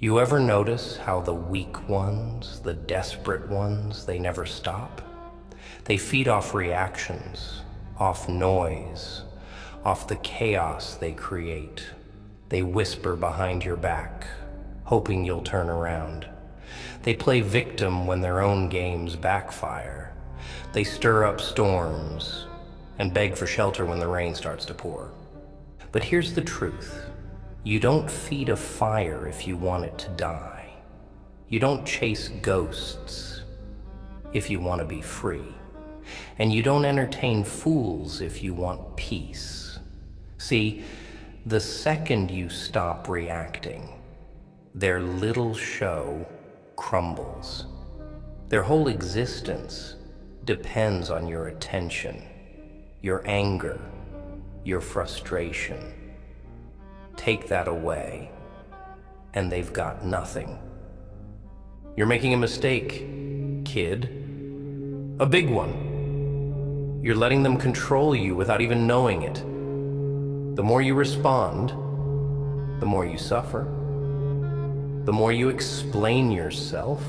You ever notice how the weak ones, the desperate ones, they never stop? They feed off reactions, off noise, off the chaos they create. They whisper behind your back, hoping you'll turn around. They play victim when their own games backfire. They stir up storms and beg for shelter when the rain starts to pour. But here's the truth. You don't feed a fire if you want it to die. You don't chase ghosts if you want to be free. And you don't entertain fools if you want peace. See, the second you stop reacting, their little show crumbles. Their whole existence depends on your attention, your anger, your frustration. Take that away, and they've got nothing. You're making a mistake, kid. A big one. You're letting them control you without even knowing it. The more you respond, the more you suffer. The more you explain yourself,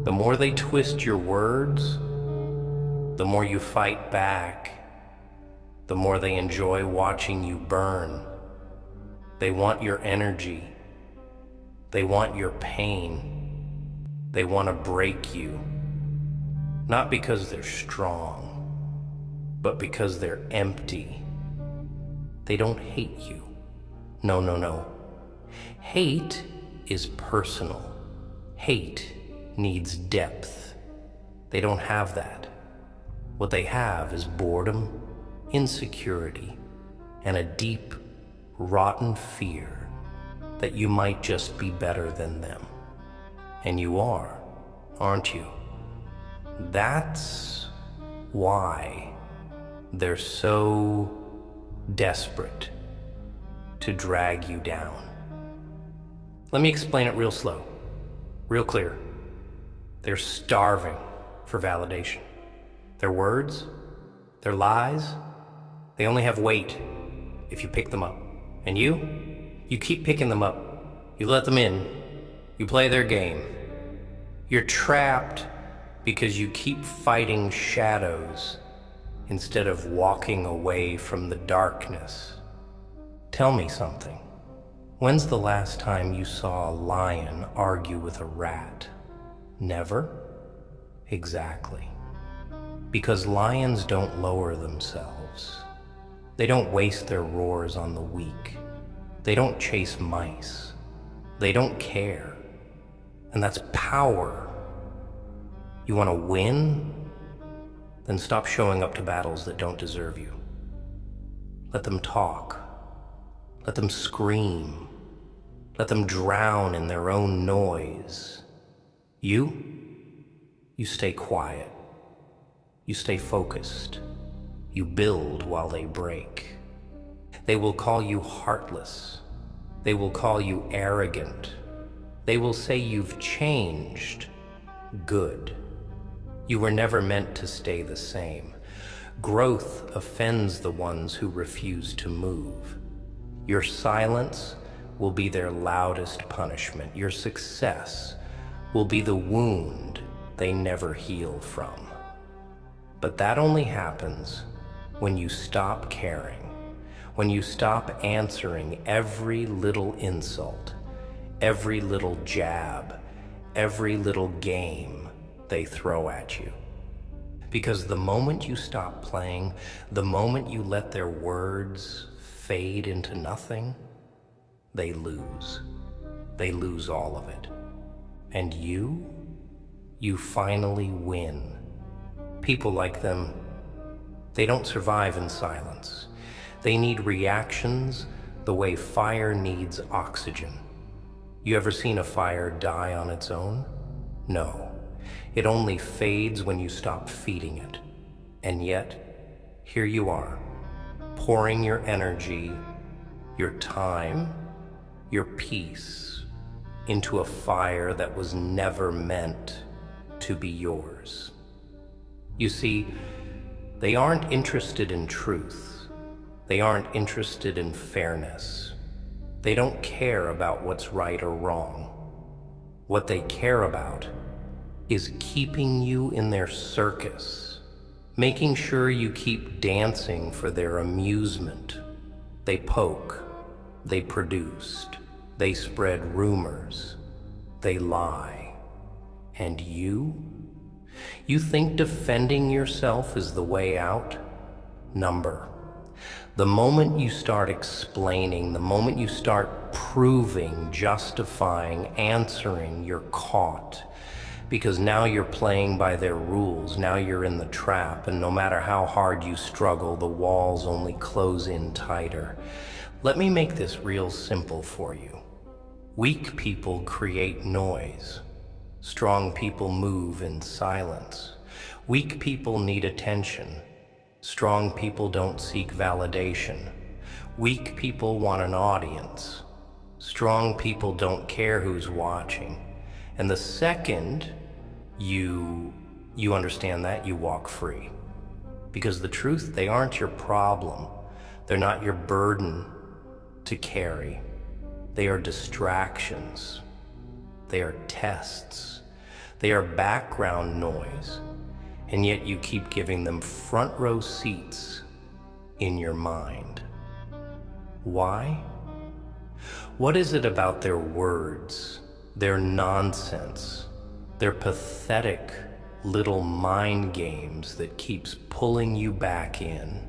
the more they twist your words, the more you fight back, the more they enjoy watching you burn. They want your energy. They want your pain. They want to break you. Not because they're strong, but because they're empty. They don't hate you. No, no, no. Hate is personal. Hate needs depth. They don't have that. What they have is boredom, insecurity, and a deep, rotten fear that you might just be better than them. And you are, aren't you? That's why they're so desperate to drag you down. Let me explain it real slow, real clear. They're starving for validation. Their words, their lies, they only have weight if you pick them up. And you keep picking them up. You let them in. You play their game. You're trapped because you keep fighting shadows instead of walking away from the darkness. Tell me something. When's the last time you saw a lion argue with a rat? Never? Exactly. Because lions don't lower themselves. They don't waste their roars on the weak. They don't chase mice. They don't care. And that's power. You want to win? Then stop showing up to battles that don't deserve you. Let them talk. Let them scream. Let them drown in their own noise. You stay quiet. You stay focused. You build while they break. They will call you heartless. They will call you arrogant. They will say you've changed. Good. You were never meant to stay the same. Growth offends the ones who refuse to move. Your silence will be their loudest punishment. Your success will be the wound they never heal from. But that only happens when you stop caring, when you stop answering every little insult, every little jab, every little game they throw at you. Because the moment you stop playing, the moment you let their words fade into nothing, they lose. They lose all of it. And you finally win. People like them, they don't survive in silence. They need reactions the way fire needs oxygen. You ever seen a fire die on its own? No. It only fades when you stop feeding it. And yet, here you are, pouring your energy, your time, your peace into a fire that was never meant to be yours. You see, they aren't interested in truth. They aren't interested in fairness. They don't care about what's right or wrong. What they care about is keeping you in their circus, making sure you keep dancing for their amusement. They poke, they produced, they spread rumors, they lie. And you? You think defending yourself is the way out? Number. The moment you start explaining, the moment you start proving, justifying, answering, you're caught. Because now you're playing by their rules, now you're in the trap, and no matter how hard you struggle, the walls only close in tighter. Let me make this real simple for you. Weak people create noise. Strong people move in silence. Weak people need attention. Strong people don't seek validation. Weak people want an audience. Strong people don't care who's watching. And the second you understand that, you walk free. Because the truth, they aren't your problem. They're not your burden to carry. They are distractions. They are tests. They are background noise. And yet you keep giving them front row seats in your mind. Why? What is it about their words, their nonsense, their pathetic little mind games that keeps pulling you back in?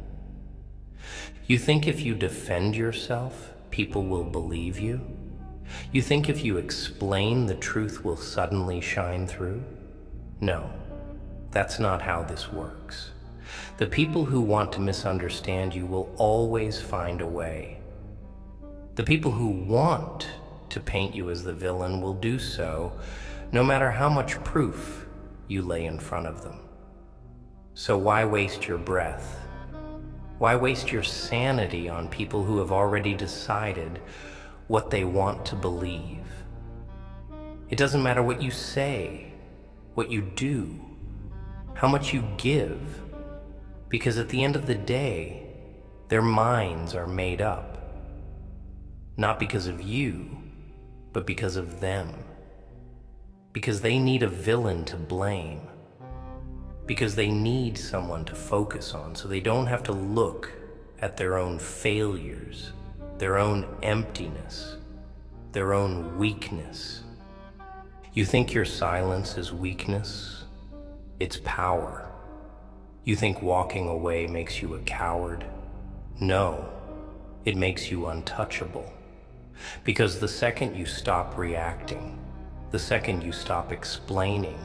You think if you defend yourself, people will believe you? You think if you explain, the truth will suddenly shine through? No. That's not how this works. The people who want to misunderstand you will always find a way. The people who want to paint you as the villain will do so, no matter how much proof you lay in front of them. So why waste your breath? Why waste your sanity on people who have already decided what they want to believe? It doesn't matter what you say, what you do, how much you give, because at the end of the day, their minds are made up. Not because of you, but because of them. Because they need a villain to blame. Because they need someone to focus on, so they don't have to look at their own failures, their own emptiness, their own weakness. You think your silence is weakness? It's power. You think walking away makes you a coward? No, it makes you untouchable. Because the second you stop reacting, the second you stop explaining,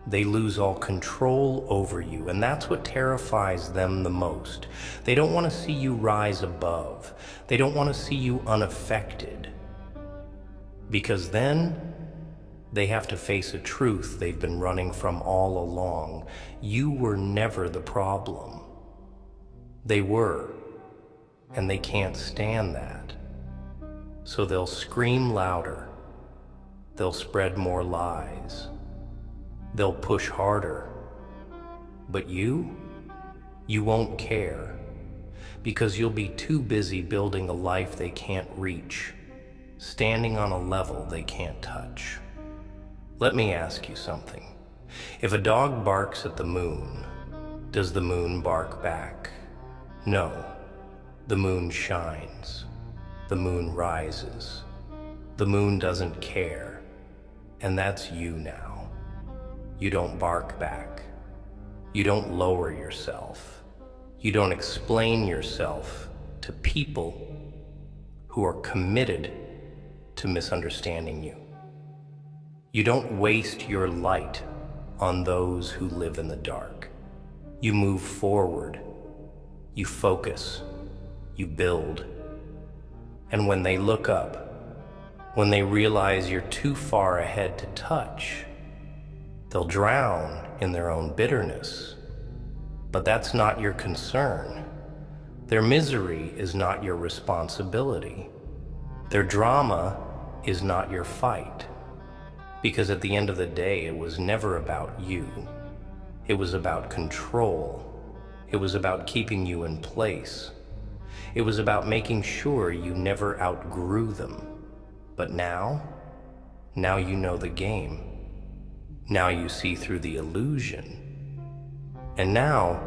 they lose all control over you, and that's what terrifies them the most. They don't want to see you rise above. They don't want to see you unaffected. Because then, they have to face a truth they've been running from all along. You were never the problem. They were, and they can't stand that. So they'll scream louder. They'll spread more lies. They'll push harder. But you won't care, because you'll be too busy building a life they can't reach, standing on a level they can't touch. Let me ask you something. If a dog barks at the moon, does the moon bark back? No. The moon shines. The moon rises. The moon doesn't care. And that's you now. You don't bark back. You don't lower yourself. You don't explain yourself to people who are committed to misunderstanding you. You don't waste your light on those who live in the dark. You move forward. You focus. You build. And when they look up, when they realize you're too far ahead to touch, they'll drown in their own bitterness. But that's not your concern. Their misery is not your responsibility. Their drama is not your fight. Because at the end of the day, it was never about you. It was about control. It was about keeping you in place. It was about making sure you never outgrew them. But now you know the game. Now you see through the illusion. And now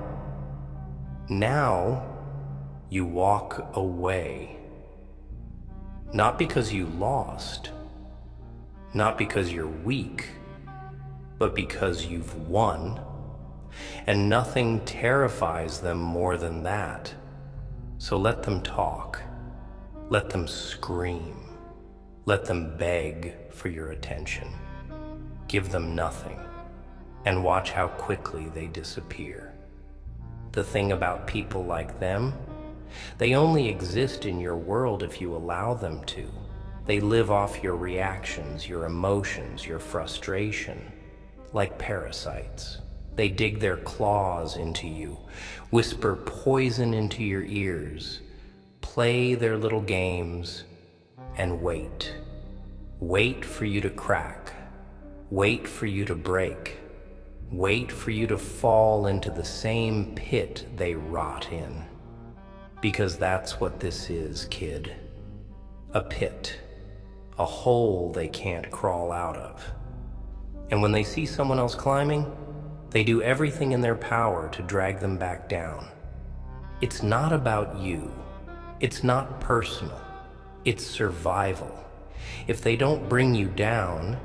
you walk away. Not because you lost, not because you're weak, but because you've won. And nothing terrifies them more than that. So let them talk. Let them scream. Let them beg for your attention. Give them nothing, and watch how quickly they disappear. The thing about people like them, they only exist in your world if you allow them to. They live off your reactions, your emotions, your frustration, like parasites. They dig their claws into you, whisper poison into your ears, play their little games, and wait. Wait for you to crack. Wait for you to break. Wait for you to fall into the same pit they rot in. Because that's what this is, kid. A pit. A hole they can't crawl out of. And when they see someone else climbing, they do everything in their power to drag them back down. It's not about you. It's not personal. It's survival. If they don't bring you down,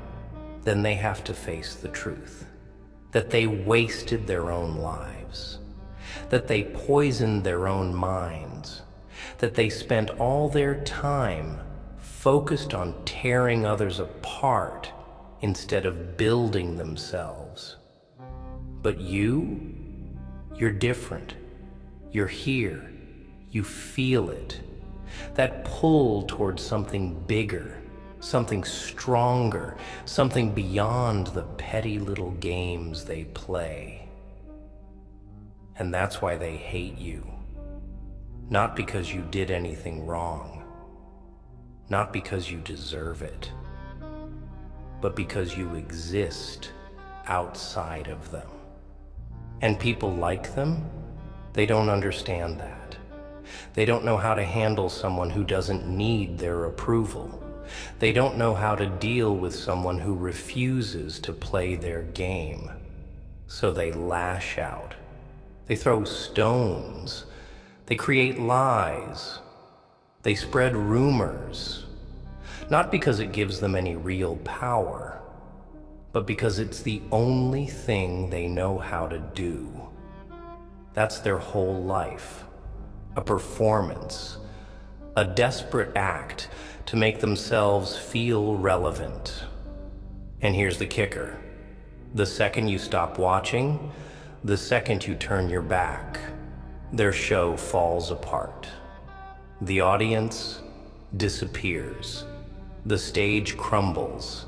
then they have to face the truth. That they wasted their own lives. That they poisoned their own minds. That they spent all their time focused on tearing others apart instead of building themselves. But you're different. You're here. You feel it. That pull towards something bigger, something stronger, something beyond the petty little games they play. And that's why they hate you. Not because you did anything wrong. Not because you deserve it. But because you exist outside of them. And people like them, they don't understand that. They don't know how to handle someone who doesn't need their approval. They don't know how to deal with someone who refuses to play their game. So they lash out. They throw stones. They create lies. They spread rumors. Not because it gives them any real power, but because it's the only thing they know how to do. That's their whole life. A performance. A desperate act to make themselves feel relevant. And here's the kicker. The second you stop watching, the second you turn your back, their show falls apart. The audience disappears. The stage crumbles,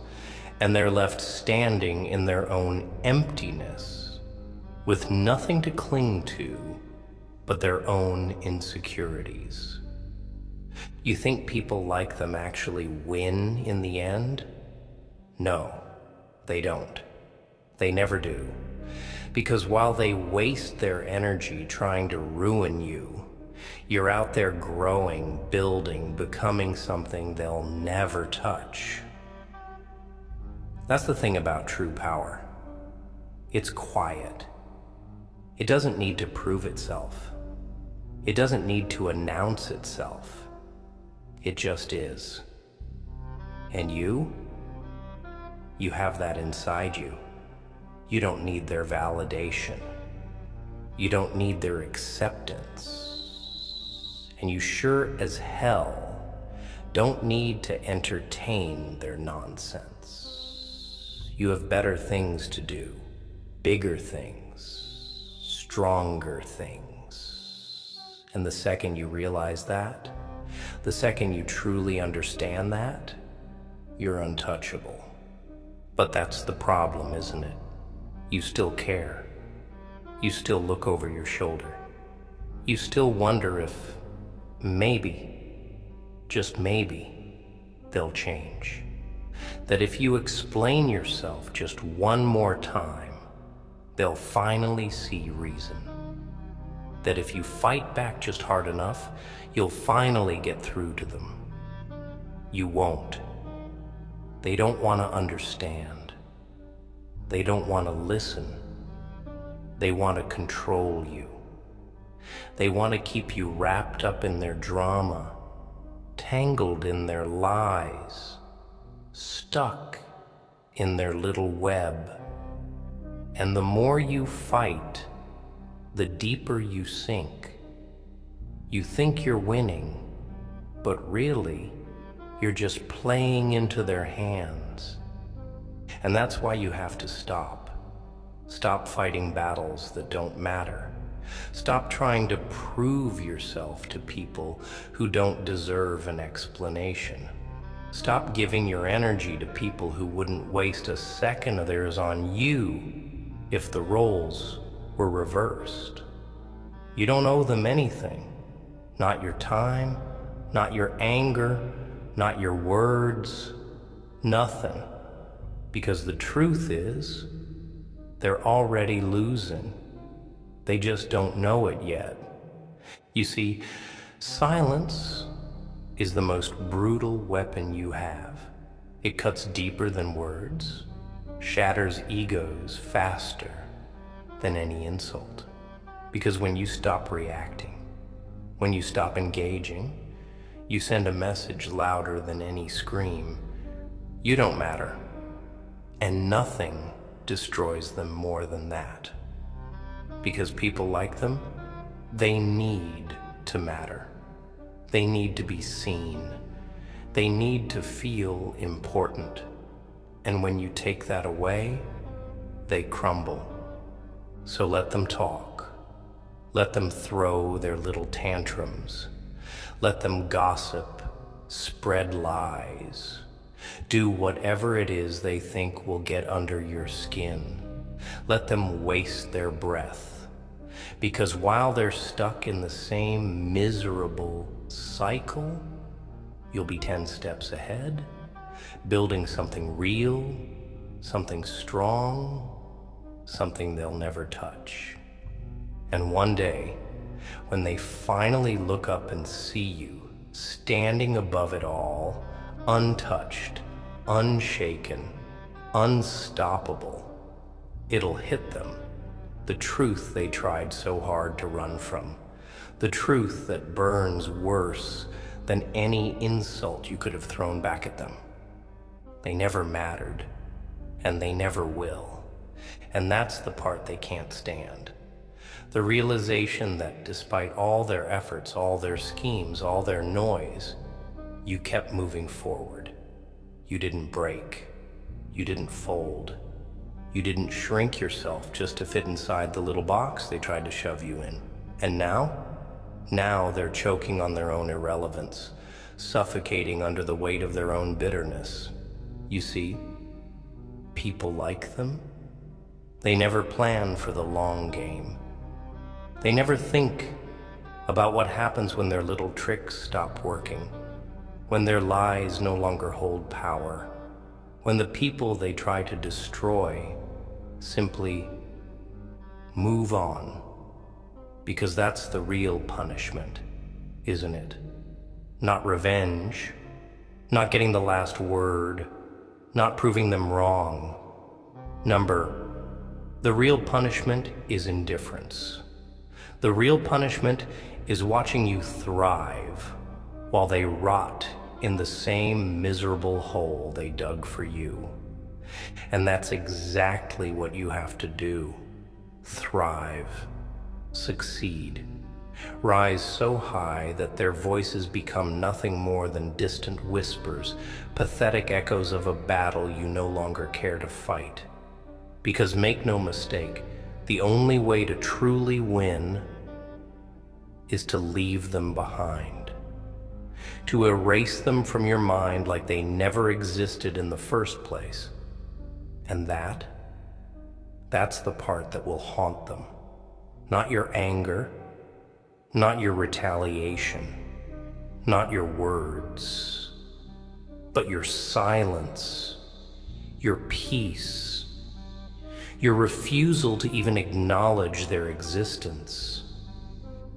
and they're left standing in their own emptiness, with nothing to cling to but their own insecurities. You think people like them actually win in the end? No, they don't. They never do. Because while they waste their energy trying to ruin you, you're out there growing, building, becoming something they'll never touch. That's the thing about true power. It's quiet. It doesn't need to prove itself. It doesn't need to announce itself. It just is. And you have that inside you. You don't need their validation. You don't need their acceptance. And you sure as hell don't need to entertain their nonsense. You have better things to do, bigger things, stronger things. And the second you realize that, the second you truly understand that, you're untouchable. But that's the problem, isn't it? You still care. You still look over your shoulder. You still wonder if maybe, just maybe, they'll change. That if you explain yourself just one more time, they'll finally see reason. that if you fight back just hard enough, you'll finally get through to them. You won't. They don't want to understand. They don't want to listen. They want to control you. They want to keep you wrapped up in their drama, tangled in their lies, stuck in their little web. And the more you fight, the deeper you sink. You think you're winning, but really, you're just playing into their hands. And that's why you have to stop. Stop fighting battles that don't matter. Stop trying to prove yourself to people who don't deserve an explanation. Stop giving your energy to people who wouldn't waste a second of theirs on you if the roles were reversed. You don't owe them anything. Not your time, not your anger, not your words, nothing. Because the truth is, they're already losing. They just don't know it yet. You see, silence is the most brutal weapon you have. It cuts deeper than words, shatters egos faster than any insult. Because when you stop reacting, when you stop engaging, you send a message louder than any scream. You don't matter, and nothing destroys them more than that. Because people like them, they need to matter. They need to be seen. They need to feel important. And when you take that away, they crumble. So let them talk. Let them throw their little tantrums. Let them gossip, spread lies. Do whatever it is they think will get under your skin. Let them waste their breath. Because while they're stuck in the same miserable cycle, you'll be 10 steps ahead, building something real, something strong, something they'll never touch. And one day, when they finally look up and see you, standing above it all, untouched, unshaken, unstoppable, it'll hit them. The truth they tried so hard to run from. The truth that burns worse than any insult you could have thrown back at them. They never mattered, and they never will. And that's the part they can't stand. The realization that despite all their efforts, all their schemes, all their noise, you kept moving forward. You didn't break. You didn't fold. You didn't shrink yourself just to fit inside the little box they tried to shove you in. And now they're choking on their own irrelevance, suffocating under the weight of their own bitterness. You see, people like them. They never plan for the long game. They never think about what happens when their little tricks stop working, when their lies no longer hold power, when the people they try to destroy simply move on. Because that's the real punishment, isn't it? Not revenge, not getting the last word, not proving them wrong. The real punishment is indifference. The real punishment is watching you thrive while they rot in the same miserable hole they dug for you. And that's exactly what you have to do. Thrive. Succeed. Rise so high that their voices become nothing more than distant whispers, pathetic echoes of a battle you no longer care to fight. Because make no mistake, the only way to truly win is to leave them behind. To erase them from your mind like they never existed in the first place. And that's the part that will haunt them. Not your anger, not your retaliation, not your words, but your silence, your peace, your refusal to even acknowledge their existence.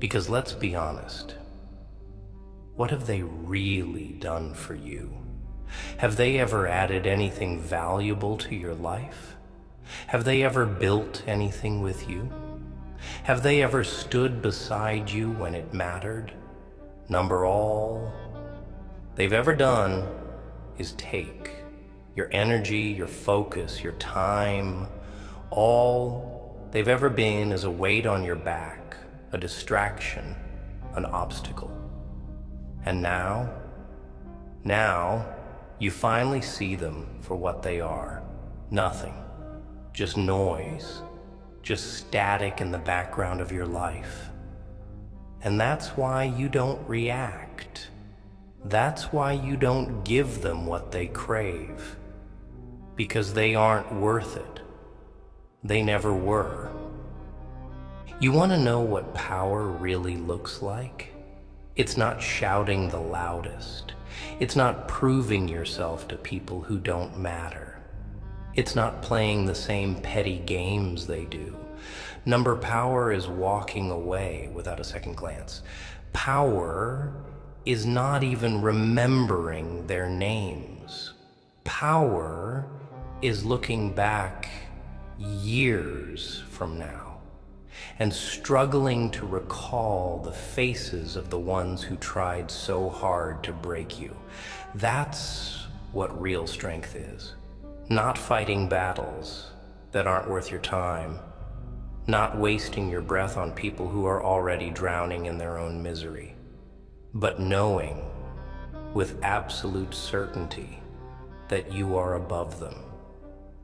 Because let's be honest, what have they really done for you? Have they ever added anything valuable to your life? Have they ever built anything with you? Have they ever stood beside you when it mattered? Number all they've ever done is take your energy, your focus, your time. All they've ever been is a weight on your back, a distraction, an obstacle. And now you finally see them for what they are. Nothing, just noise, just static in the background of your life. And that's why you don't react. That's why you don't give them what they crave. Because they aren't worth it. They never were. You want to know what power really looks like? It's not shouting the loudest. It's not proving yourself to people who don't matter. It's not playing the same petty games they do. Number power is walking away without a second glance. Power is not even remembering their names. Power is looking back years from now and struggling to recall the faces of the ones who tried so hard to break you. That's what real strength is. Not fighting battles that aren't worth your time. Not wasting your breath on people who are already drowning in their own misery. But knowing with absolute certainty that you are above them.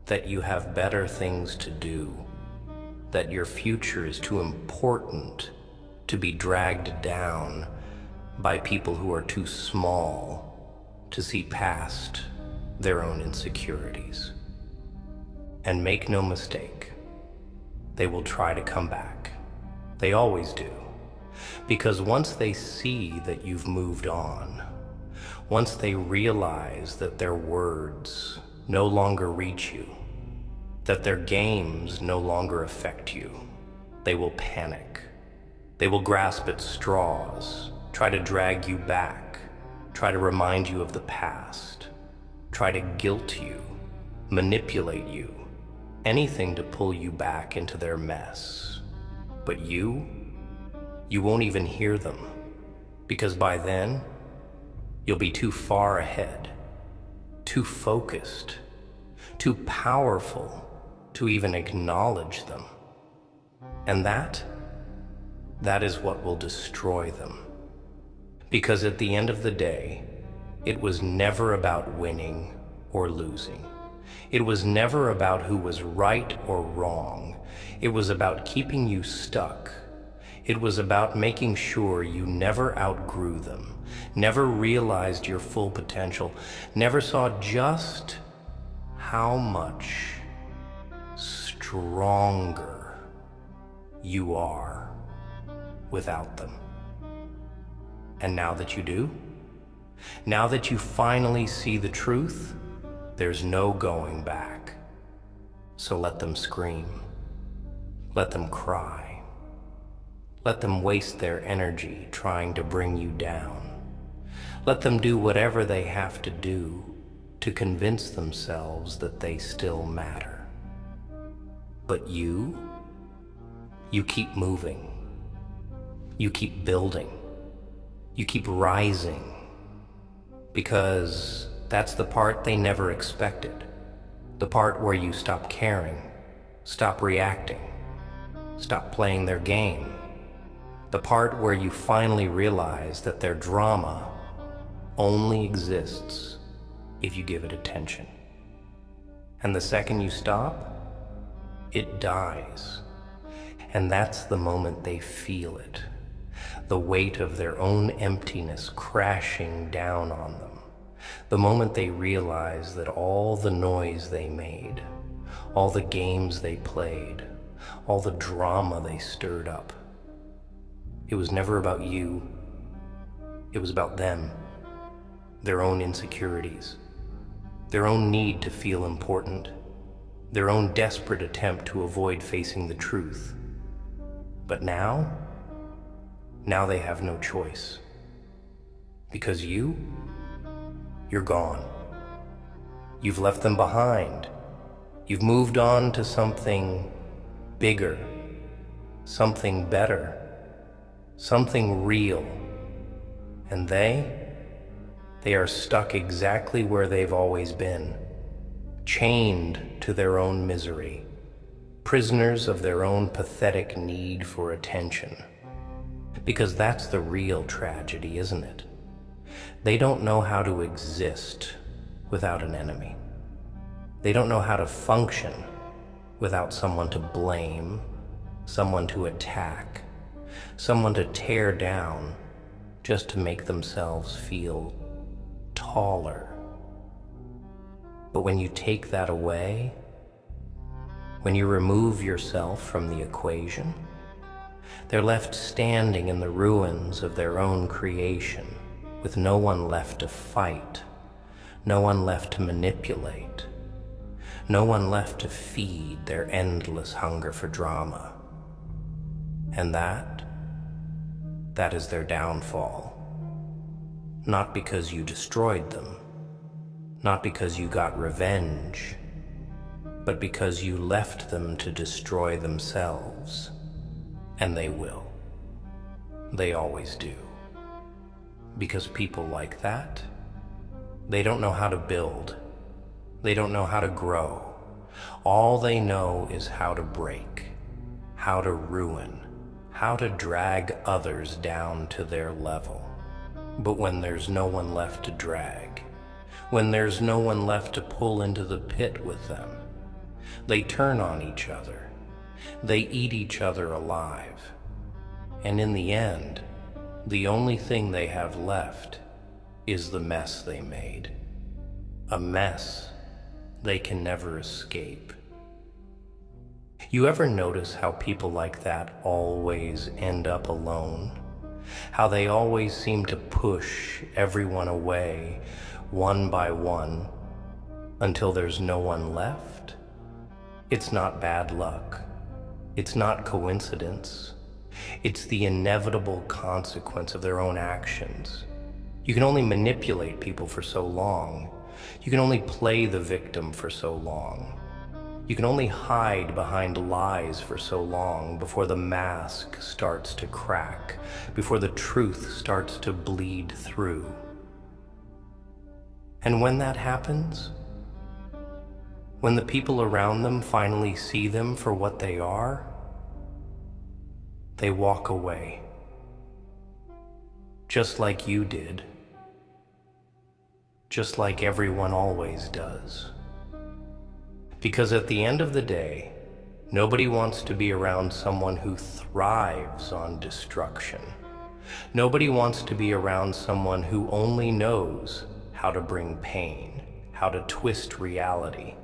That you have better things to do. That your future is too important to be dragged down by people who are too small to see past their own insecurities. And make no mistake, they will try to come back. They always do. Because once they see that you've moved on, once they realize that their words no longer reach you, that their games no longer affect you, they will panic. They will grasp at straws, try to drag you back, try to remind you of the past, try to guilt you, manipulate you, anything to pull you back into their mess. But you won't even hear them, because by then, you'll be too far ahead, too focused, too powerful to even acknowledge them. And that is what will destroy them. Because at the end of the day, it was never about winning or losing. It was never about who was right or wrong. It was about keeping you stuck. It was about making sure you never outgrew them, never realized your full potential, never saw just how much stronger you are without them. And now that you do, now that you finally see the truth, there's no going back. So let them scream. Let them cry. Let them waste their energy trying to bring you down. Let them do whatever they have to do to convince themselves that they still matter. But you keep moving. You keep building. You keep rising. Because that's the part they never expected. The part where you stop caring, stop reacting, stop playing their game. The part where you finally realize that their drama only exists if you give it attention. And the second you stop, it dies. And that's the moment they feel it. The weight of their own emptiness crashing down on them. The moment they realize that all the noise they made, all the games they played, all the drama they stirred up, it was never about you. It was about them, their own insecurities, their own need to feel important, their own desperate attempt to avoid facing the truth. But now Now they have no choice. Because you're gone. You've left them behind. You've moved on to something bigger, something better, something real. And they are stuck exactly where they've always been, chained to their own misery, prisoners of their own pathetic need for attention. Because that's the real tragedy, isn't it? They don't know how to exist without an enemy. They don't know how to function without someone to blame, someone to attack, someone to tear down just to make themselves feel taller. But when you take that away, when you remove yourself from the equation, they're left standing in the ruins of their own creation, with no one left to fight, no one left to manipulate, no one left to feed their endless hunger for drama. And that is their downfall. Not because you destroyed them, not because you got revenge, but because you left them to destroy themselves. And they will. They always do. Because people like that, they don't know how to build. They don't know how to grow. All they know is how to break, how to ruin, how to drag others down to their level. But when there's no one left to drag, when there's no one left to pull into the pit with them, they turn on each other. They eat each other alive. And in the end, the only thing they have left is the mess they made. A mess they can never escape. You ever notice how people like that always end up alone? How they always seem to push everyone away, one by one, until there's no one left? It's not bad luck. It's not coincidence. It's the inevitable consequence of their own actions. You can only manipulate people for so long. You can only play the victim for so long. You can only hide behind lies for so long before the mask starts to crack, before the truth starts to bleed through. And when that happens, when the people around them finally see them for what they are, they walk away. Just like you did. Just like everyone always does. Because at the end of the day, nobody wants to be around someone who thrives on destruction. Nobody wants to be around someone who only knows how to bring pain, how to twist reality,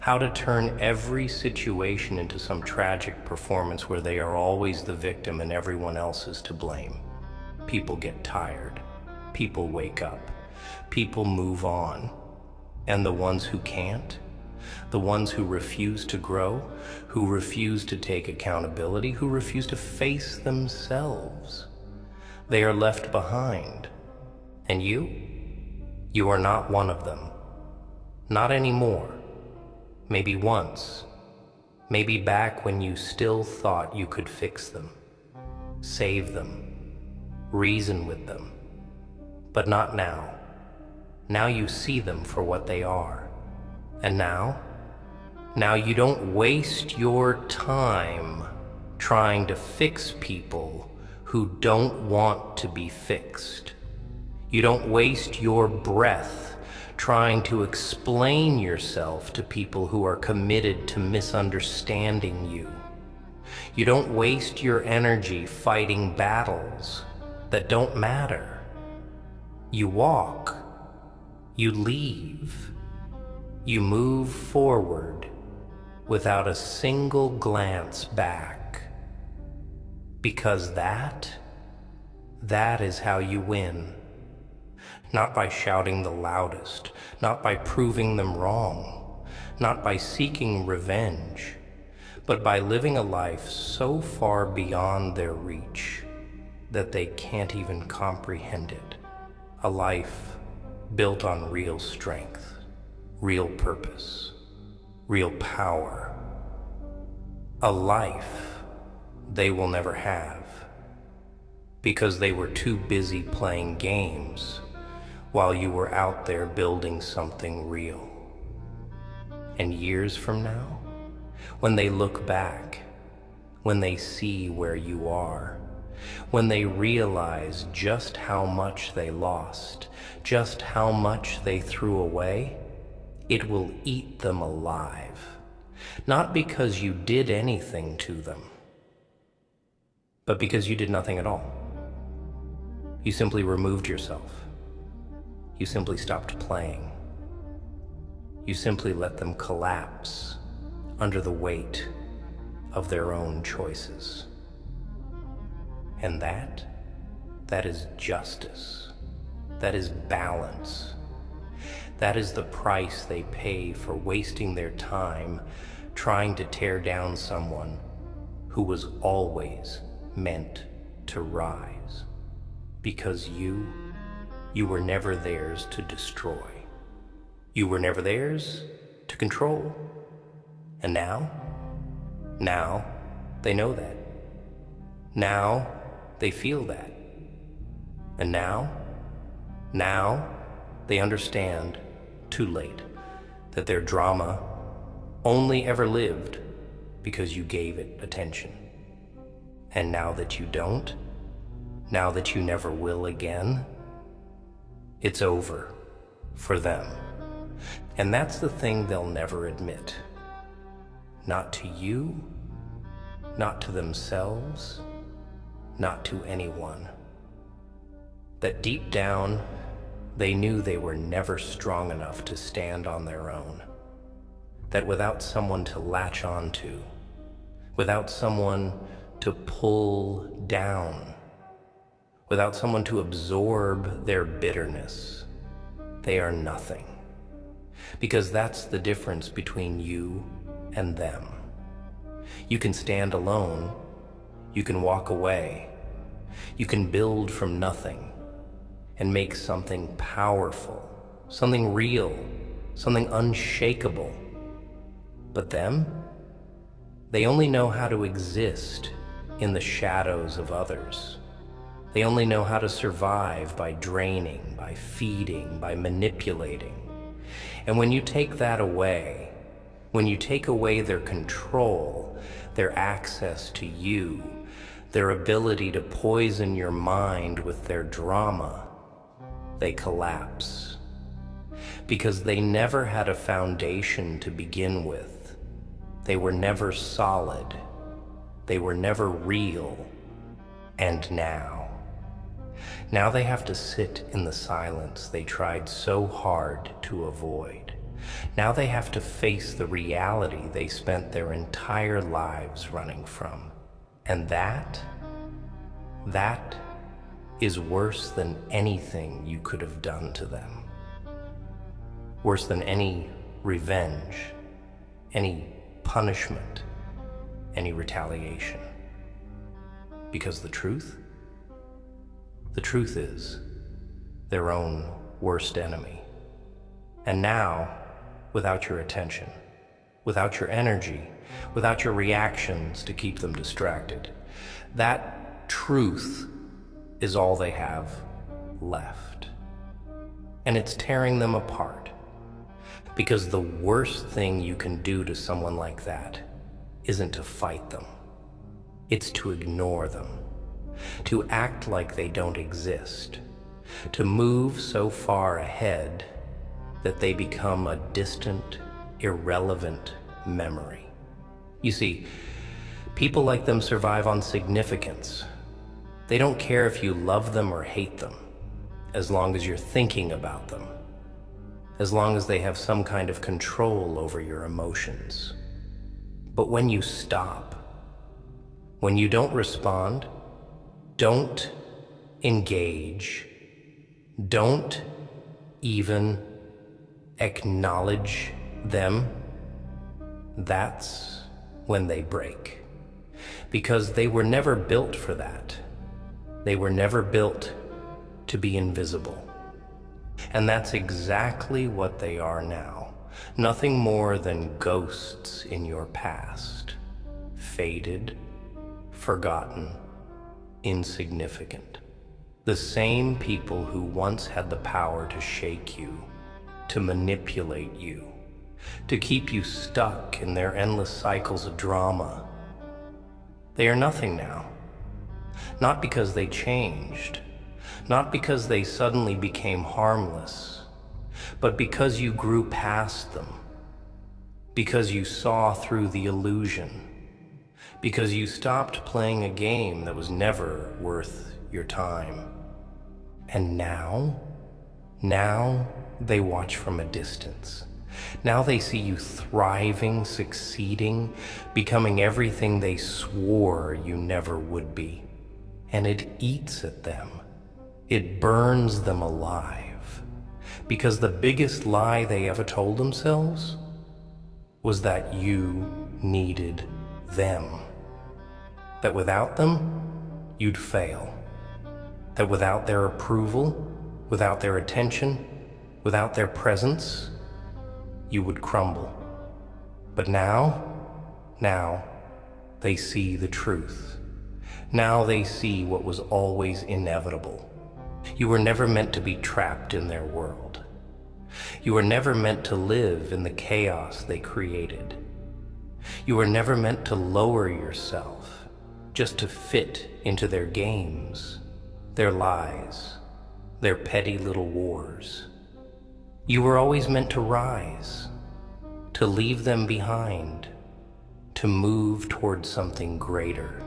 how to turn every situation into some tragic performance where they are always the victim and everyone else is to blame. People get tired. People wake up. People move on. And the ones who can't, the ones who refuse to grow, who refuse to take accountability, who refuse to face themselves, they are left behind. And you are not one of them. Not anymore. Maybe once. Maybe back when you still thought you could fix them, save them, reason with them. But not now. Now you see them for what they are. And now you don't waste your time trying to fix people who don't want to be fixed. You don't waste your breath trying to explain yourself to people who are committed to misunderstanding you. You don't waste your energy fighting battles that don't matter. You walk. You leave. You move forward without a single glance back. Because that is how you win. Not by shouting the loudest, not by proving them wrong, not by seeking revenge, but by living a life so far beyond their reach, that they can't even comprehend it. A life built on real strength, real purpose, real power. A life they will never have because they were too busy playing games while you were out there building something real. And years from now, when they look back, when they see where you are, when they realize just how much they lost, just how much they threw away, it will eat them alive. Not because you did anything to them, but because you did nothing at all. You simply removed yourself. You simply stopped playing. You simply let them collapse under the weight of their own choices. And that is justice. That is balance. That is the price they pay for wasting their time trying to tear down someone who was always meant to rise. Because you were never theirs to destroy. You were never theirs to control. And now they know that. Now they feel that. And now they understand, too late, that their drama only ever lived because you gave it attention. And now that you don't, now that you never will again, it's over for them. And that's the thing they'll never admit. Not to you, not to themselves, not to anyone. That deep down, they knew they were never strong enough to stand on their own. That without someone to latch onto, without someone to pull down, without someone to absorb their bitterness, they are nothing. Because that's the difference between you and them. You can stand alone, you can walk away, you can build from nothing and make something powerful, something real, something unshakable. But them, they only know how to exist in the shadows of others. They only know how to survive by draining, by feeding, by manipulating. And when you take that away, when you take away their control, their access to you, their ability to poison your mind with their drama, they collapse. Because they never had a foundation to begin with. They were never solid. They were never real. And now they have to sit in the silence they tried so hard to avoid. Now they have to face the reality they spent their entire lives running from. And that is worse than anything you could have done to them. Worse than any revenge, any punishment, any retaliation. Because the truth is their own worst enemy. And now, without your attention, without your energy, without your reactions to keep them distracted, that truth is all they have left. And it's tearing them apart. Because the worst thing you can do to someone like that isn't to fight them. It's to ignore them, to act like they don't exist, to move so far ahead that they become a distant, irrelevant memory. You see, people like them survive on significance. They don't care if you love them or hate them, as long as you're thinking about them, as long as they have some kind of control over your emotions. But when you stop, when you don't respond, don't engage, don't even acknowledge them, that's when they break. Because they were never built for that. They were never built to be invisible. And that's exactly what they are now. Nothing more than ghosts in your past. Faded, forgotten, insignificant. The same people who once had the power to shake you, to manipulate you, to keep you stuck in their endless cycles of drama. They are nothing now. Not because they changed, not because they suddenly became harmless, but because you grew past them, because you saw through the illusion, because you stopped playing a game that was never worth your time. And now they watch from a distance. Now they see you thriving, succeeding, becoming everything they swore you never would be. And it eats at them. It burns them alive. Because the biggest lie they ever told themselves was that you needed them. That without them, you'd fail. That without their approval, without their attention, without their presence, you would crumble. But now they see the truth. Now they see what was always inevitable. You were never meant to be trapped in their world. You were never meant to live in the chaos they created. You were never meant to lower yourself just to fit into their games, their lies, their petty little wars. You were always meant to rise, to leave them behind, to move towards something greater.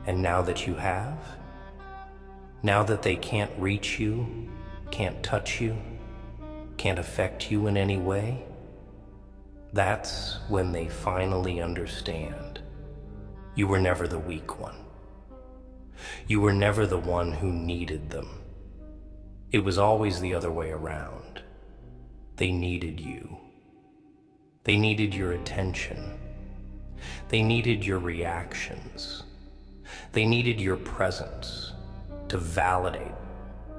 And now that you have, now that they can't reach you, can't touch you, can't affect you in any way, that's when they finally understand. You were never the weak one. You were never the one who needed them. It was always the other way around. They needed you. They needed your attention. They needed your reactions. They needed your presence to validate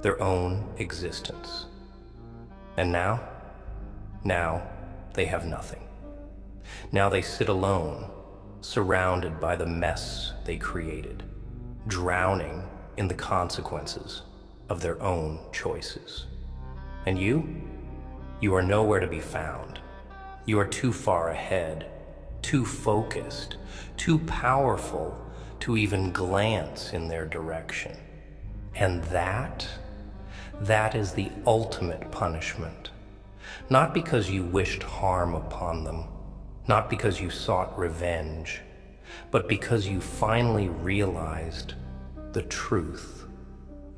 their own existence. And now they have nothing. Now they sit alone, surrounded by the mess they created, drowning in the consequences of their own choices. And you are nowhere to be found. You are too far ahead, too focused, too powerful to even glance in their direction. And that is the ultimate punishment. Not because you wished harm upon them, not because you sought revenge, but because you finally realized the truth.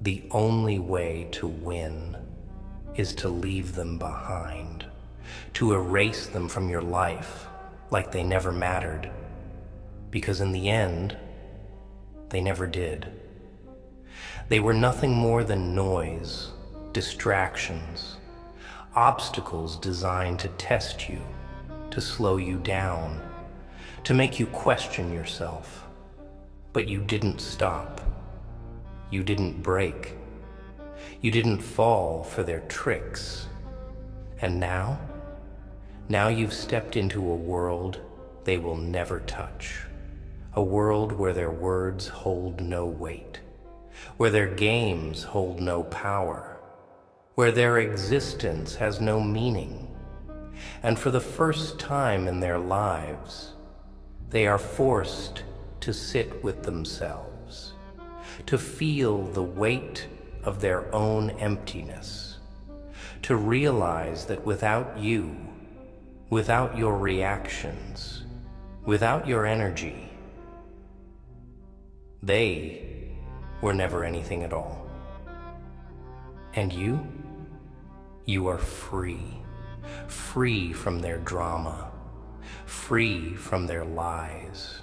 The only way to win is to leave them behind, to erase them from your life like they never mattered, because in the end, they never did. They were nothing more than noise, distractions, obstacles designed to test you, to slow you down, to make you question yourself. But you didn't stop. You didn't break. You didn't fall for their tricks. And now you've stepped into a world they will never touch. A world where their words hold no weight, where their games hold no power, where their existence has no meaning. And for the first time in their lives, they are forced to sit with themselves, to feel the weight of their own emptiness, to realize that without you, without your reactions, without your energy, they were never anything at all. And you are free. Free from their drama, free from their lies,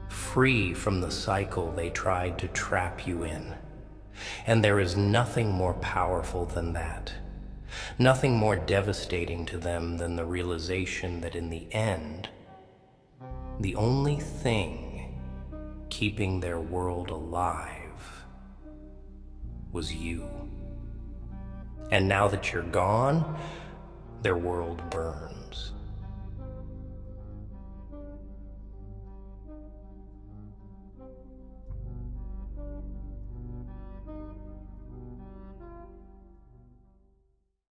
free from the cycle they tried to trap you in. And there is nothing more powerful than that, nothing more devastating to them than the realization that in the end, the only thing keeping their world alive was you. And now that you're gone, their world burns.